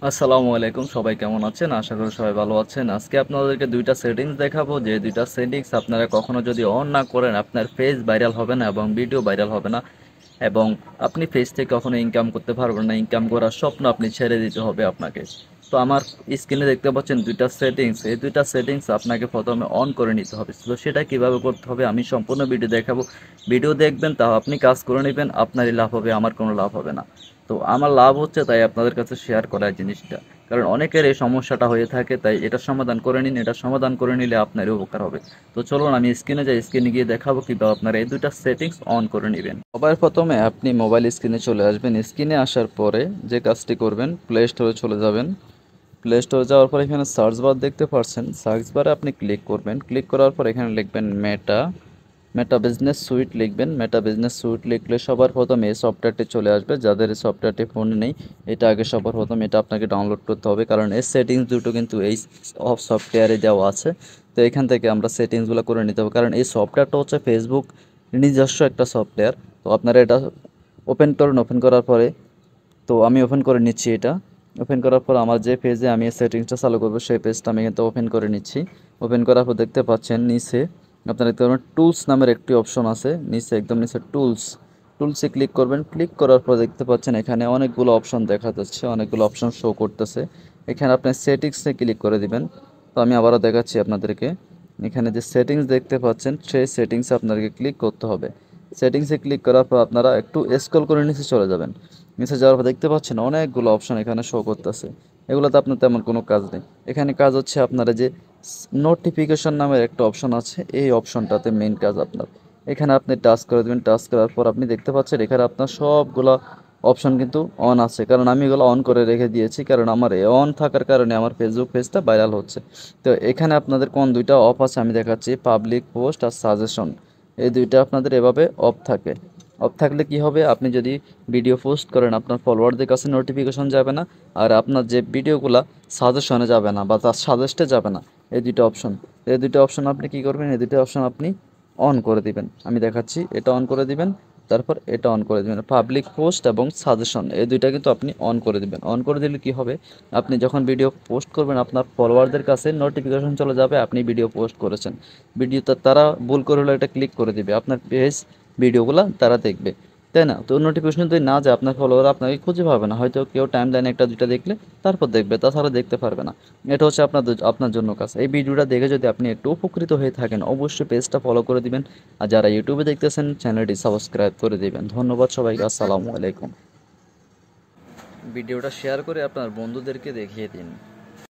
আসসালামু আলাইকুম, সবাই কেমন আছেন? আশা করি সবাই ভালো আছেন। আজকে আপনাদেরকে দুইটা সেটিংস দেখাবো, যে দুইটা সেটিংস আপনারা কখনো যদি অন না করেন আপনার পেজ ভাইরাল হবে না এবং ভিডিও ভাইরাল হবে না, এবং আপনি পেজ থেকে কখনো ইনকাম করতে পারবেন না। ইনকাম করার স্বপ্ন আপনি ছেড়ে দিতে হবে আপনাকে। তো আমার স্ক্রিনে দেখতে পাচ্ছেন দুইটা সেটিংস। এই দুইটা সেটিংস আপনাকে প্রথমে অন করে নিতে হবে। তো সেটা কিভাবে করতে হবে আমি সম্পূর্ণ ভিডিও দেখাবো। ভিডিও দেখবেন, তাও আপনি কাজ করে নেবেন, আপনারই লাভ হবে, আমার কোনো লাভ হবে না। তো আমার লাভ হচ্ছে তাই আপনাদের কাছে শেয়ার করা এই জিনিসটা, কারণ অনেকের এই সমস্যাটা হয়ে থাকে, তাই এটা সমাধান করে নিন। এটা সমাধান করে নিলে আপনারই উপকার হবে। তো চলুন আমি স্ক্রিনে যাই, স্ক্রিনে গিয়ে দেখাবো কিভাবে আপনারা এই দুইটা সেটিংস অন করে নেবেন। সবার প্রথমে আপনি মোবাইল স্ক্রিনে চলে আসবেন। স্ক্রিনে আসার পরে যে কাজটি করবেন, প্লে স্টোরে চলে যাবেন। প্লে স্টোরে যাওয়ার পর এখানে সার্চ বার দেখতে পাচ্ছেন, সার্চ বারে আপনি ক্লিক করবেন। ক্লিক করার পর এখানে লিখবেন মেটা মেটা বিজনেস সুইট লিখবেন। মেটা বিজনেস সুইট লিখলে সবার প্রথম এই সফটওয়্যারটি চলে আসবে। যাদের এই সফটওয়্যারটি ফোনে নেই, এটা আগে সবার প্রথম এটা আপনাকে ডাউনলোড করতে হবে, কারণ এই সেটিংস দুটো কিন্তু এই অফ সফটওয়্যারে দেওয়া আছে। তো এখান থেকে আমরা সেটিংসগুলো করে নিতে হবে, কারণ এই সফটওয়্যারটা হচ্ছে ফেসবুক নিজস্ব একটা সফটওয়্যার। তো আপনারা এটা ওপেন করুন। ওপেন করার পরে তো আমি ওপেন করে নিচ্ছি এটা। ওপেন করার পর আমার যে পেজে আমি সেটিংসটা চালু করবো সেই পেজটা আমি কিন্তু ওপেন করে নিচ্ছি। ওপেন করার পর দেখতে পাচ্ছেন নিচে আপনারা দেখতে পাবেন টুলস নামের একটি অপশন আছে। নিচে একদম নিচে টুলসে ক্লিক করবেন। ক্লিক করার পর দেখতে পাচ্ছেন এখানে অনেকগুলো অপশন দেখা যাচ্ছে, অনেকগুলো অপশন শো করতেছে। এখানে আপনি সেটিংসে ক্লিক করে দিবেন। তো আমি আবারও দেখাচ্ছি আপনাদেরকে। এখানে যে সেটিংস দেখতে পাচ্ছেন সেই সেটিংসে আপনাদেরকে ক্লিক করতে হবে। সেটিংসে ক্লিক করার পর আপনারা একটু স্ক্রল করে নিচে চলে যাবেন। নিচে যাওয়ার পর দেখতে পাচ্ছেন অনেকগুলো অপশন এখানে শো করতেছে। এগুলোতে আপনার তেমন কোনো কাজ নেই। এখানে কাজ হচ্ছে আপনারা যে নোটিফিকেশন নামের একটা অপশন আছে, এই অপশনটাতে মেইন কাজ আপনার। এখানে আপনি টাচ করে দেবেন। টাচ করার পর আপনি দেখতে পাচ্ছেন এখানে আপনার সবগুলো অপশন কিন্তু অন আছে, কারণ আমি এগুলো অন করে রেখে দিয়েছি, কারণ আমার অন থাকার কারণে আমার ফেসবুক পেজটা ভাইরাল হচ্ছে। তো এখানে আপনাদের কোন দুইটা অফ আছে আমি দেখাচ্ছি, পাবলিক পোস্ট আর সাজেশন। এই দুইটা আপনাদের এভাবে অফ থাকে। অফ থাকলে কি হবে, আপনি যদি ভিডিও পোস্ট করেন আপনার ফলোয়ারদের কাছে নোটিফিকেশন যাবে না, আর আপনার যে ভিডিওগুলো সাজেশনে যাবে না বা তার সাজেস্টে যাবে না। এই দুটো অপশন আপনি কি করবেন, এই দুটো অপশন আপনি অন করে দিবেন। আমি দেখাচ্ছি, এটা অন করে দিবেন, তারপর এটা অন করে দিবেন। পাবলিক পোস্ট এবং সাজেশন এই দুইটা কিন্তু আপনি অন করে দিবেন। অন করে দিলে কি হবে, আপনি যখন ভিডিও পোস্ট করবেন আপনার ফলোয়ারদের কাছে নোটিফিকেশন চলে যাবে আপনি ভিডিও পোস্ট করেছেন। ভিডিওতে তারা ভুল করে হলে এটা ক্লিক করে দিবে, আপনার পেজ ভিডিওগুলো তারা দেখবে, তাই না? তো নোটিফিকেশন যদি না যায় আপনার ফলোয়ার আপনাকে খুঁজে পাবে না, হয়তো কেউ টাইম লাইনে একটা দুইটা দেখলে তারপর দেখবে, তাছাড়া দেখতে পারবে না। এটা হচ্ছে আপনার জন্য কাজ। এই ভিডিওটা দেখে যদি আপনি একটু উপকৃত হয়ে থাকেন অবশ্যই পেজটা ফলো করে দিবেন, আর যারা ইউটিউবে দেখতেছেন চ্যানেলটি সাবস্ক্রাইব করে দিবেন। ধন্যবাদ সবাইকে, আসসালামু আলাইকুম। ভিডিওটা শেয়ার করে আপনার বন্ধুদেরকে দেখিয়ে দিন।